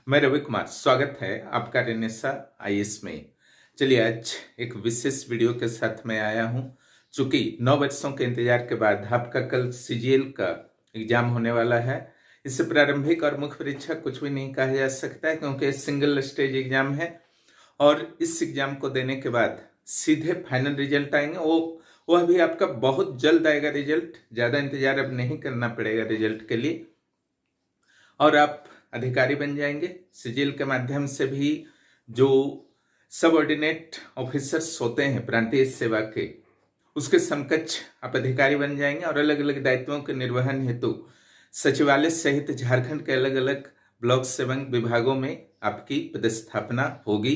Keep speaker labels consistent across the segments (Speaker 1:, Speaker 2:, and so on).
Speaker 1: मैं रवि कुमार, स्वागत है आपका रेनेसा आईएएस में। चलिए आज एक विशेष वीडियो के साथ मैं आया हूं। चूंकि 9 वर्षों के इंतजार के बाद आपका कल सीजीएल का एग्जाम होने वाला है। इससे प्रारंभिक और मुख्य परीक्षा कुछ भी नहीं कहा जा सकता है, क्योंकि सिंगल स्टेज एग्जाम है और इस एग्जाम को देने के बाद सीधे फाइनल रिजल्ट आएंगे। वह भी आपका बहुत जल्द आएगा रिजल्ट। ज़्यादा इंतजार अब नहीं करना पड़ेगा रिजल्ट के लिए और आप अधिकारी बन जाएंगे। सीजीएल के माध्यम से भी जो सबऑर्डिनेट ऑफिसर्स होते हैं प्रांतीय सेवा के, उसके समकक्ष आप अधिकारी बन जाएंगे और अलग अलग दायित्वों के निर्वहन हेतु सचिवालय सहित झारखंड के अलग अलग ब्लॉक एवं विभागों में आपकी पदस्थापना होगी।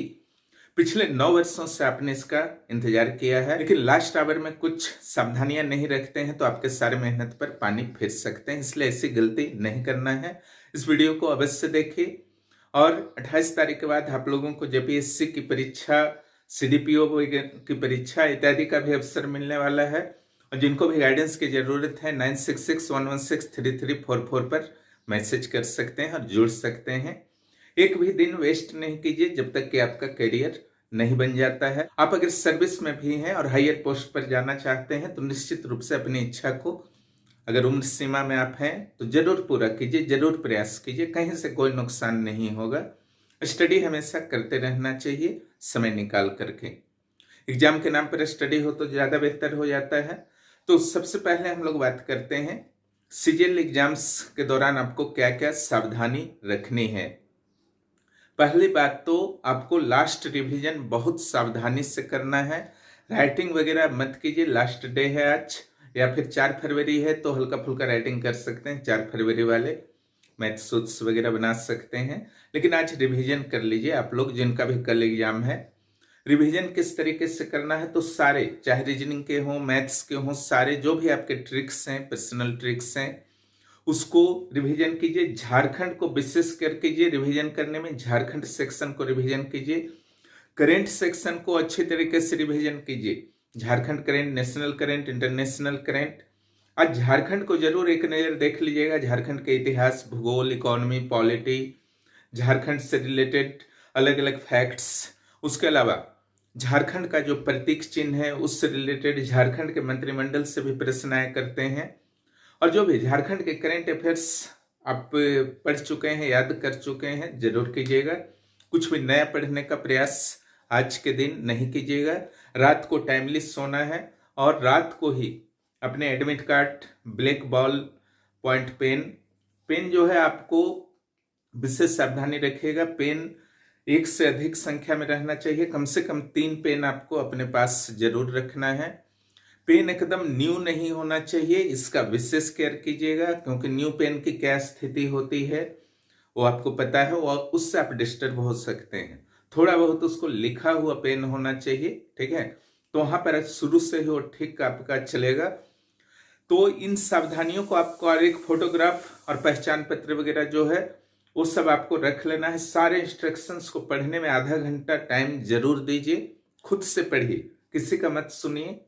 Speaker 1: पिछले 9 वर्षों से आपने इसका इंतजार किया है, लेकिन लास्ट आवर में कुछ सावधानियां नहीं रखते हैं तो आपके सारे मेहनत पर पानी फेर सकते हैं। इसलिए ऐसी गलती नहीं करना है। इस वीडियो को अवश्य देखिए और 28 तारीख के बाद आप लोगों को जेपीएससी की परीक्षा, सीडीपीओ की परीक्षा इत्यादि का भी अवसर मिलने वाला है। और जिनको भी गाइडेंस की जरूरत है 9661163344 पर मैसेज कर सकते हैं और जुड़ सकते हैं। एक भी दिन वेस्ट नहीं कीजिए जब तक कि आपका करियर नहीं बन जाता है। आप अगर सर्विस में भी हैं और हायर पोस्ट पर जाना चाहते हैं तो निश्चित रूप से अपनी इच्छा को, अगर उम्र सीमा में आप हैं तो जरूर पूरा कीजिए, जरूर प्रयास कीजिए, कहीं से कोई नुकसान नहीं होगा। स्टडी हमेशा करते रहना चाहिए समय निकाल करके। एग्जाम के नाम पर स्टडी हो तो ज़्यादा बेहतर हो जाता है। तो सबसे पहले हम लोग बात करते हैं सीजीएल एग्जाम्स के दौरान आपको क्या क्या सावधानी रखनी है। पहली बात तो आपको लास्ट रिवीजन बहुत सावधानी से करना है। राइटिंग वगैरह मत कीजिए। लास्ट डे है आज, या फिर 4 फरवरी है तो हल्का फुल्का राइटिंग कर सकते हैं। 4 फरवरी वाले मैथ सूट्स वगैरह बना सकते हैं, लेकिन आज रिवीजन कर लीजिए। आप लोग जिनका भी कल एग्जाम है, रिवीजन किस तरीके से करना है तो सारे, चाहे रीजनिंग के हों, मैथ्स के हों, सारे जो भी आपके ट्रिक्स हैं, पर्सनल ट्रिक्स हैं, उसको रिवीजन कीजिए। झारखंड को विशेष कर कीजिए रिवीजन करने में। झारखंड सेक्शन को रिवीजन कीजिए। करेंट सेक्शन को अच्छी तरीके से रिवीजन कीजिए। Jharkhand current, national current, international current. आज झारखंड को जरूर एक नज़र देख लीजिएगा। झारखंड के इतिहास, भूगोल, इकोनॉमी, पॉलिटी, झारखंड से रिलेटेड अलग अलग फैक्ट्स। उसके अलावा झारखंड का जो प्रतीक चिन्ह है उससे रिलेटेड झारखंड के मंत्रिमंडल से भी प्रश्न आया करते हैं। और जो भी झारखंड के करेंट अफेयर्स आप पढ़ चुके हैं, याद कर चुके हैं, जरूर कीजिएगा। कुछ भी नया पढ़ने का प्रयास आज के दिन नहीं कीजिएगा। रात को टाइमली सोना है और रात को ही अपने admit card, black ball point pen जो है आपको विशेष सावधानी रखिएगा। पेन एक से अधिक संख्या में रहना चाहिए। कम से कम 3 पेन आपको अपने पास जरूर रखना है। पेन एकदम न्यू नहीं होना चाहिए, इसका विशेष केयर कीजिएगा, क्योंकि न्यू पेन की क्या स्थिति होती है वो आपको पता है, और उससे आप डिस्टर्ब हो सकते हैं। थोड़ा बहुत उसको लिखा हुआ पेन होना चाहिए, ठीक है, तो वहां पर शुरू से ही वो ठीक आपका चलेगा। तो इन सावधानियों को आपको, और एक फोटोग्राफ और पहचान पत्र वगैरह जो है वो सब आपको रख लेना है। सारे इंस्ट्रक्शंस को पढ़ने में आधा घंटा टाइम जरूर दीजिए। खुद से पढ़िए, किसी का मत सुनिए।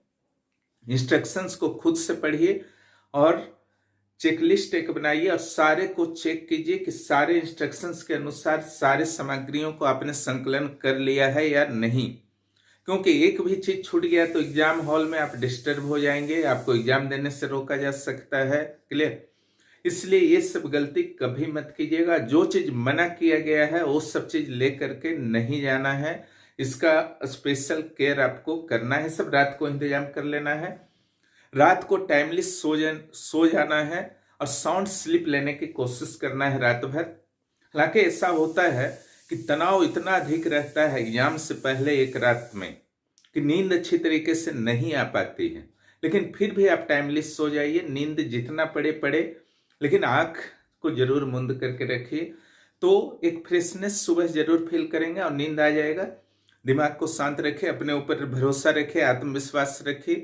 Speaker 1: इंस्ट्रक्शंस को खुद से पढ़िए और चेकलिस्ट एक बनाइए और सारे को चेक कीजिए कि सारे इंस्ट्रक्शंस के अनुसार सारे सामग्रियों को आपने संकलन कर लिया है या नहीं। क्योंकि एक भी चीज छूट गया तो एग्जाम हॉल में आप डिस्टर्ब हो जाएंगे, आपको एग्जाम देने से रोका जा सकता है। क्लियर? इसलिए ये सब गलती कभी मत कीजिएगा। जो चीज मना किया गया है वो सब चीज लेकर के नहीं जाना है। इसका स्पेशल केयर आपको करना है। सब रात को इंतजाम कर लेना है। रात को टाइमली सो जाना है और साउंड स्लीप लेने की कोशिश करना है रात भर। हालांकि ऐसा होता है कि तनाव इतना अधिक रहता है एग्जाम से पहले एक रात में कि नींद अच्छी तरीके से नहीं आ पाती है, लेकिन फिर भी आप टाइमली सो जाइए। नींद जितना पड़े, लेकिन आंख को जरूर मुंद करके रखिए, तो एक फ्रेशनेस सुबह जरूर फील करेंगे और नींद आ जाएगा। दिमाग को शांत रखिए, अपने ऊपर भरोसा रखिए, आत्मविश्वास रखिए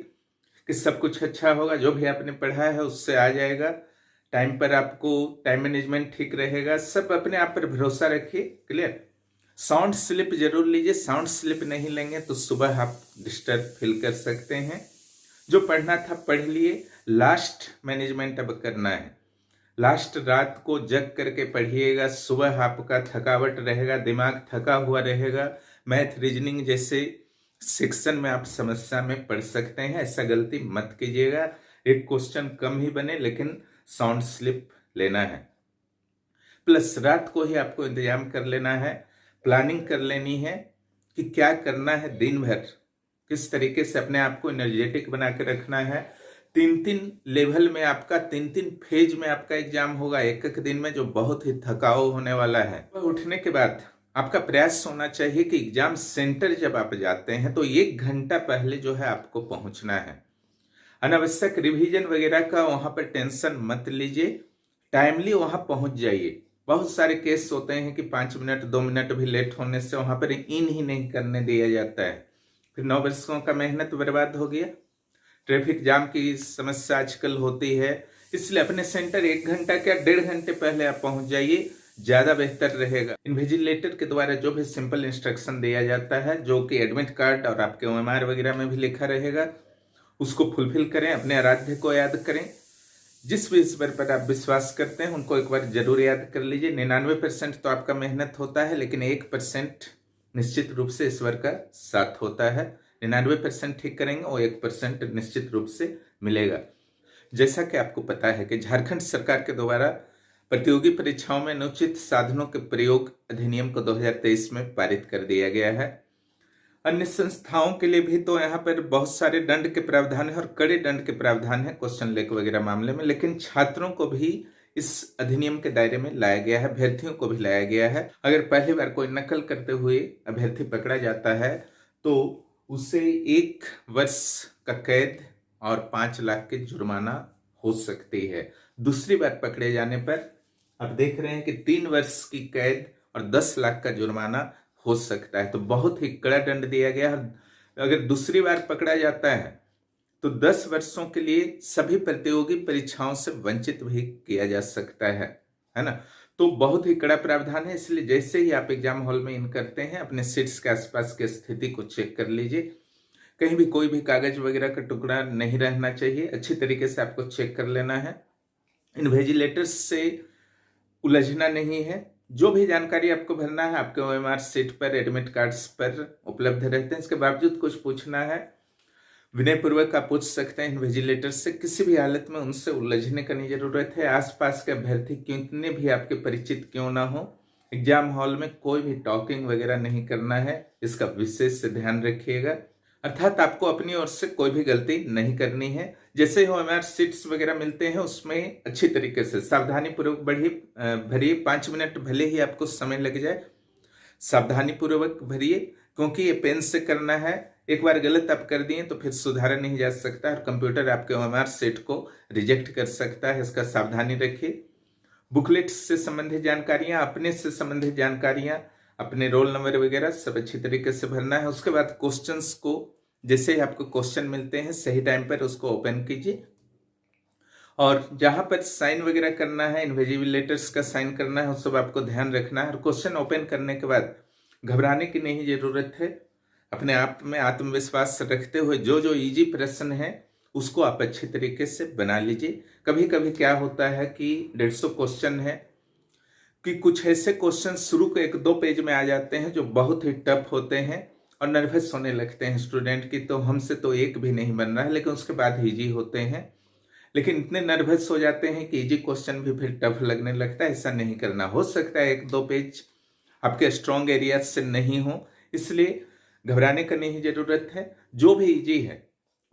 Speaker 1: कि सब कुछ अच्छा होगा। जो भी आपने पढ़ा है उससे आ जाएगा। टाइम पर आपको टाइम मैनेजमेंट ठीक रहेगा। सब अपने आप पर भरोसा रखिए। क्लियर? साउंड स्लिप जरूर लीजिए। साउंड स्लिप नहीं लेंगे तो सुबह आप डिस्टर्ब फील कर सकते हैं। जो पढ़ना था पढ़ लिए। लास्ट मैनेजमेंट अब करना है। लास्ट रात को जग करके पढ़िएगा, सुबह आपका थकावट रहेगा, दिमाग थका हुआ रहेगा, मैथ रीजनिंग जैसे सेक्शन में आप समस्या में पढ़ सकते हैं। ऐसा गलती मत कीजिएगा। एक क्वेश्चन कम ही बने लेकिन साउंड स्लिप लेना है। प्लस रात को ही आपको इंतजाम कर लेना है, प्लानिंग कर लेनी है कि क्या करना है दिन भर, किस तरीके से अपने आप को एनर्जेटिक बना के रखना है। 3-3 लेवल में आपका 3-3 फेज में आपका एग्जाम होगा एक दिन में, जो बहुत ही थकाऊ होने वाला है। उठने के बाद आपका प्रयास होना चाहिए कि एग्जाम सेंटर जब आप जाते हैं तो 1 घंटा पहले जो है आपको पहुंचना है। अनावश्यक रिवीजन वगैरह का वहां पर टेंशन मत लीजिए, टाइमली वहां पहुंच जाइए। बहुत सारे केस होते हैं कि 5 मिनट 2 मिनट भी लेट होने से वहां पर इन ही नहीं करने दिया जाता है, फिर 9 वर्षों का मेहनत बर्बाद हो गया। ट्रैफिक जाम की समस्या आजकल होती है, इसलिए अपने सेंटर 1 घंटा क्या 1.5 घंटे पहले आप पहुंच जाइए, ज्यादा बेहतर रहेगा। इन्विजिलेटर के द्वारा जो भी सिंपल इंस्ट्रक्शन दिया जाता है, जो कि एडमिट कार्ड और आपके OMR वगैरह में भी लिखा रहेगा, उसको फुलफिल करें, अपने आराध्य को याद करें। जिस भी ईश्वर पर आप विश्वास करते हैं उनको एक बार जरूर याद कर लीजिए। 99% तो आपका मेहनत होता है, लेकिन 1% निश्चित रूप से ईश्वर का साथ होता है। 99% ठीक करेंगे, वो 1% निश्चित रूप से मिलेगा। जैसा कि आपको पता है कि झारखंड सरकार के द्वारा प्रतियोगी परीक्षाओं में अनुचित साधनों के प्रयोग अधिनियम को 2023 में पारित कर दिया गया है। अन्य संस्थाओं के लिए भी तो यहाँ पर बहुत सारे दंड के प्रावधान है और कड़े दंड के प्रावधान है क्वेश्चन लीक वगैरह मामले में, लेकिन छात्रों को भी इस अधिनियम के दायरे में लाया गया है, अभ्यर्थियों को भी लाया गया है। अगर पहली बार कोई नकल करते हुए अभ्यर्थी पकड़ा जाता है तो उसे 1 वर्ष का कैद और 5 लाख की जुर्माना हो सकती है। दूसरी बार पकड़े जाने पर आप देख रहे हैं कि 3 वर्ष की कैद और 10 लाख का जुर्माना हो सकता है। तो बहुत ही कड़ा दंड दिया गया है। अगर दूसरी बार पकड़ा जाता है तो 10 वर्षों के लिए सभी प्रतियोगी परीक्षाओं से वंचित भी किया जा सकता है ना। तो बहुत ही कड़ा प्रावधान है, इसलिए जैसे ही आप एग्जाम हॉल में इन करते हैं अपने सीट्स के आसपास की स्थिति को चेक कर लीजिए। कहीं भी कोई भी कागज वगैरह का टुकड़ा नहीं रहना चाहिए, अच्छी तरीके से आपको चेक कर लेना है। इन्विजिलेटर्स से उलझना नहीं है। जो भी जानकारी आपको भरना है आपके OMR सीट पर, एडमिट कार्ड्स पर उपलब्ध रहते हैं। इसके बावजूद कुछ पूछना है, विनय पूर्वक आप पूछ सकते हैं इन्विजिलेटर से। किसी भी हालत में उनसे उलझने का नहीं जरूरत है। आसपास के अभ्यर्थी कितने भी आपके परिचित क्यों ना हो, एग्जाम हॉल में कोई भी टॉकिंग वगैरह नहीं करना है, इसका विशेष से ध्यान रखिएगा। अर्थात आपको अपनी ओर से कोई भी गलती नहीं करनी है। जैसे ही OMR सीट्स वगैरह मिलते हैं उसमें अच्छी तरीके से सावधानी पूर्वक भरिए। 5 मिनट भले ही आपको समय लग जाए, सावधानी पूर्वक भरिए, क्योंकि ये पेन से करना है। एक बार गलत आप कर दिए तो फिर सुधारा नहीं जा सकता और कंप्यूटर आपके OMR सीट को रिजेक्ट कर सकता है, इसका सावधानी रखिए। बुकलेट से संबंधित जानकारियां, अपने से संबंधित जानकारियां, अपने रोल नंबर वगैरह सब अच्छी तरीके से भरना है। उसके बाद क्वेश्चंस को जैसे ही आपको क्वेश्चन मिलते हैं सही टाइम पर उसको ओपन कीजिए, और जहां पर साइन वगैरह करना है, इन्विजिलेटर्स का साइन करना है, उस सब आपको ध्यान रखना है। और क्वेश्चन ओपन करने के बाद घबराने की नहीं जरूरत है। अपने आप में आत्मविश्वास रखते हुए जो जो इजी प्रश्न है उसको आप अच्छी तरीके से बना लीजिए। कभी कभी क्या होता है कि 150 क्वेश्चन है कि कुछ ऐसे क्वेश्चन शुरू के 1-2 पेज में आ जाते हैं जो बहुत ही टफ होते हैं और नर्वस होने लगते हैं स्टूडेंट की, तो हमसे तो एक भी नहीं बन रहा है, लेकिन उसके बाद इजी होते हैं। लेकिन इतने नर्वस हो जाते हैं कि इजी क्वेश्चन भी फिर टफ लगने लगता है। ऐसा नहीं करना। हो सकता है 1-2 पेज आपके स्ट्रॉन्ग एरिया से नहीं हो, इसलिए घबराने का नहीं जरूरत है। जो भी इजी है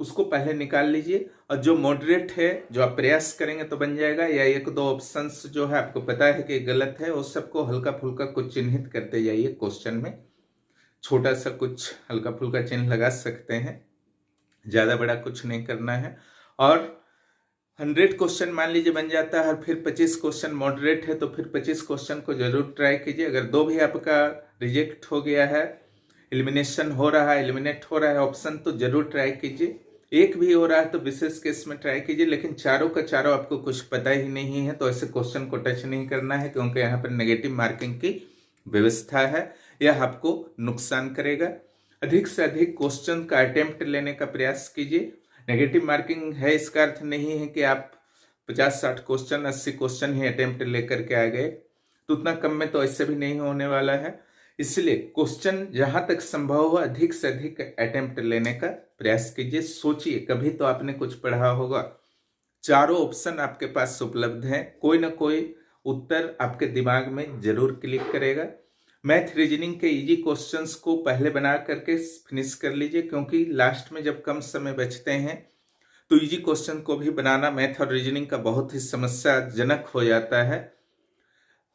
Speaker 1: उसको पहले निकाल लीजिए, और जो मॉडरेट है, जो आप प्रयास करेंगे तो बन जाएगा, या 1-2 ऑप्शंस जो है आपको पता है कि गलत है, उस सबको हल्का फुल्का कुछ चिन्हित करते जाइए। क्वेश्चन में छोटा सा कुछ हल्का फुल्का चिन्ह लगा सकते हैं, ज्यादा बड़ा कुछ नहीं करना है। और 100 क्वेश्चन मान लीजिए बन जाता है, और फिर 25 क्वेश्चन मॉडरेट है तो फिर 25 क्वेश्चन को जरूर ट्राई कीजिए। अगर 2 भी आपका रिजेक्ट हो गया है, एलिमिनेशन हो रहा है, एलिमिनेट हो रहा है ऑप्शन, तो जरूर ट्राई कीजिए। 1 भी हो रहा है तो विशेष केस में ट्राई कीजिए। लेकिन चारों का चारों आपको कुछ पता ही नहीं है तो ऐसे क्वेश्चन को टच नहीं करना है, क्योंकि यहाँ पर नेगेटिव मार्किंग की व्यवस्था है, यह आपको नुकसान करेगा। अधिक से अधिक क्वेश्चन का अटेम्प्ट लेने का प्रयास कीजिए। नेगेटिव मार्किंग है इसका अर्थ नहीं है कि आप 50-60 क्वेश्चन 80 क्वेश्चन ही अटेम्प्ट लेकर के आ गए, तो उतना कम में तो ऐसे भी नहीं होने वाला है। इसलिए क्वेश्चन जहां तक संभव हो अधिक से अधिक अटेम्प्ट लेने का प्रयास कीजिए। सोचिए, कभी तो आपने कुछ पढ़ा होगा, चारों ऑप्शन आपके पास उपलब्ध हैं, कोई ना कोई उत्तर आपके दिमाग में जरूर क्लिक करेगा। मैथ रीजनिंग के इजी क्वेश्चंस को पहले बना करके फिनिश कर लीजिए, क्योंकि लास्ट में जब कम समय बचते हैं तो इजी क्वेश्चन को भी बनाना मैथ और रीजनिंग का बहुत ही समस्याजनक हो जाता है।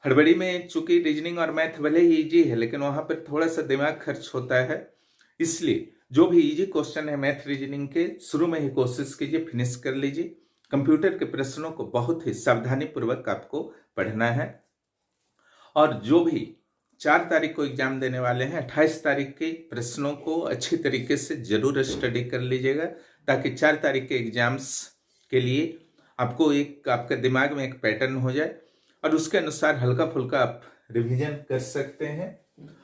Speaker 1: हड़बड़ी में चूंकि रीजनिंग और मैथ भले ही इजी है, लेकिन वहां पर थोड़ा सा दिमाग खर्च होता है। इसलिए जो भी इजी क्वेश्चन है मैथ रीजनिंग के, शुरू में ही कोशिश कीजिए फिनिश कर लीजिए। कंप्यूटर के प्रश्नों को बहुत ही सावधानी पूर्वक आपको पढ़ना है। और जो भी 4 तारीख को एग्जाम देने वाले हैं, 28 तारीख के प्रश्नों को अच्छी तरीके से जरूर स्टडी कर लीजिएगा, ताकि 4 तारीख के एग्जाम्स के लिए आपको आपके दिमाग में एक पैटर्न हो जाए और उसके अनुसार हल्का फुल्का आप रिवीजन कर सकते हैं।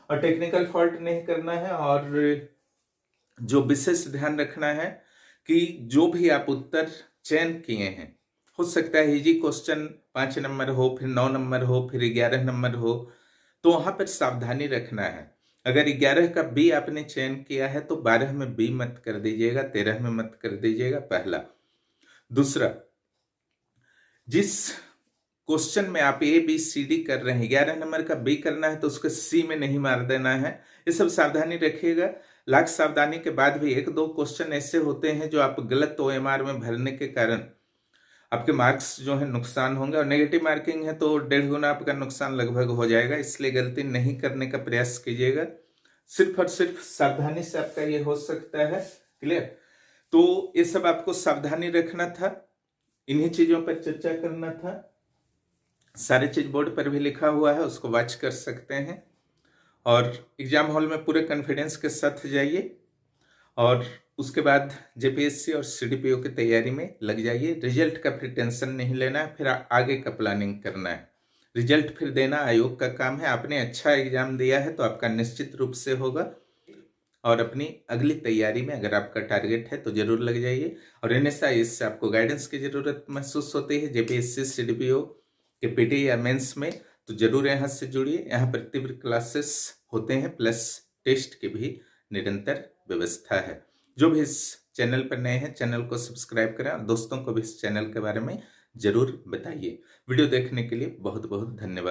Speaker 1: और टेक्निकल फॉल्ट नहीं करना है। और जो विशेष ध्यान रखना है कि जो भी आप उत्तर चयन किए हैं, हो सकता है इजी क्वेश्चन 5 नंबर हो, फिर 9 नंबर हो, फिर 11 नंबर हो, तो वहां पर सावधानी रखना है। अगर 11 का बी आपने चयन किया है तो 12 में बी मत कर दीजिएगा, 13 में मत कर दीजिएगा, पहला। दूसरा, जिस क्वेश्चन में आप ए बी सी डी कर रहे हैं, 11 नंबर का बी करना है तो उसको सी में नहीं मार देना है। ये सब सावधानी रखिएगा। लाख सावधानी के बाद भी 1-2 क्वेश्चन ऐसे होते हैं जो आप गलत OMR में भरने के कारण आपके मार्क्स जो है नुकसान होंगे, और नेगेटिव मार्किंग है तो 1.5 गुना आपका नुकसान लगभग हो जाएगा। इसलिए गलती नहीं करने का प्रयास कीजिएगा। सिर्फ और सिर्फ सावधानी से आपका ये हो सकता है। क्लियर? तो ये सब आपको सावधानी रखना था, इन्हीं चीजों पर चर्चा करना था। सारे चीज बोर्ड पर भी लिखा हुआ है, उसको वॉच कर सकते हैं। और एग्जाम हॉल में पूरे कॉन्फिडेंस के साथ जाइए और उसके बाद JPSC और CDPO की तैयारी में लग जाइए। रिजल्ट का फिर टेंशन नहीं लेना है, फिर आगे का प्लानिंग करना है। रिजल्ट फिर देना आयोग का काम है। आपने अच्छा एग्जाम दिया है तो आपका निश्चित रूप से होगा। और अपनी अगली तैयारी में अगर आपका टारगेट है तो जरूर लग जाइए। और NSIS से आपको गाइडेंस की जरूरत महसूस होती है JPSC CDPO के PT या मेंस में, तो जरूर यहाँ से जुड़िए। यहाँ पर तीव्र क्लासेस होते हैं, प्लस टेस्ट की भी निरंतर व्यवस्था है। जो भी इस चैनल पर नए हैं, चैनल को सब्सक्राइब करें और दोस्तों को भी इस चैनल के बारे में जरूर बताइए। वीडियो देखने के लिए बहुत बहुत धन्यवाद।